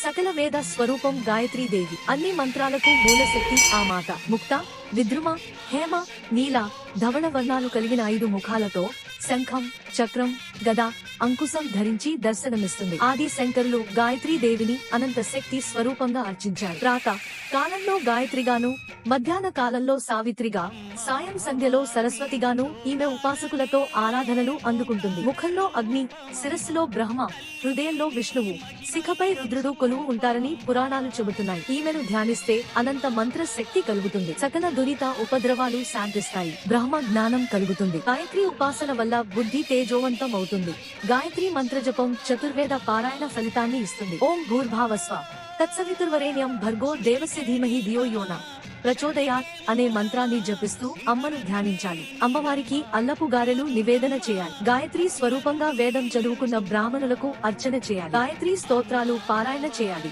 సకల వేద స్వరూపం గాయత్రీ దేవి. అన్ని మంత్రాలకు మూలశక్తి ఆ మాత. ముక్త, విద్రుమ, హేమ, నీల, ధవళ వర్ణాలు కలిగిన 5 ముఖాలతో శంఖం, చక్రం, గద, అంకుశం ధరించి దర్శనమిస్తుంది. ఆది శంకరులు గాయత్రీ దేవిని అనంత శక్తి స్వరూపంగా అర్చించారు. ప్రాతః కాలంలో గాయత్రిగాను, మధ్యాహ్న కాలంలో సావిత్రిగా, సాయం సంధ్యలో సరస్వతిగాను ఈమె ఉపాసకులతో ఆరాధనలు అందుకుంటుంది. ముఖంలో అగ్ని, శిరస్సులో బ్రహ్మ, హృదయంలో విష్ణువు, శిఖపై రుద్రుడు కొలువు ఉంటారని పురాణాలు చెబుతున్నాయి. ఈమెను ధ్యానిస్తే అనంత మంత్ర శక్తి కలుగుతుంది. సకల దురిత ఉపద్రవాలు శాంతిస్తాయి. బ్రహ్మ జ్ఞానం కలుగుతుంది. గాయత్రి ఉపాసన వల్ల బుద్ధి తేజోవంతం అవుతుంది. గాయత్రి మంత్రజపం చతుర్వేద పారాయణ ఫలితాన్ని ఇస్తుంది. ఓం భూర్భావస్వ తత్సవితుర్వరేణ్యం భర్గో దేవస్య ధీమహి ధియో యో నః ప్రచోదయాత్ అనే మంత్రాన్ని జపిస్తూ అమ్మను ధ్యానించాలి. అమ్మవారికి అల్లపు గారెలు నివేదన చేయాలి. గాయత్రి స్వరూపంగా వేదం చదువుకున్న బ్రాహ్మణులకు అర్చన చేయాలి. గాయత్రి స్తోత్రాలు పారాయణ చేయాలి.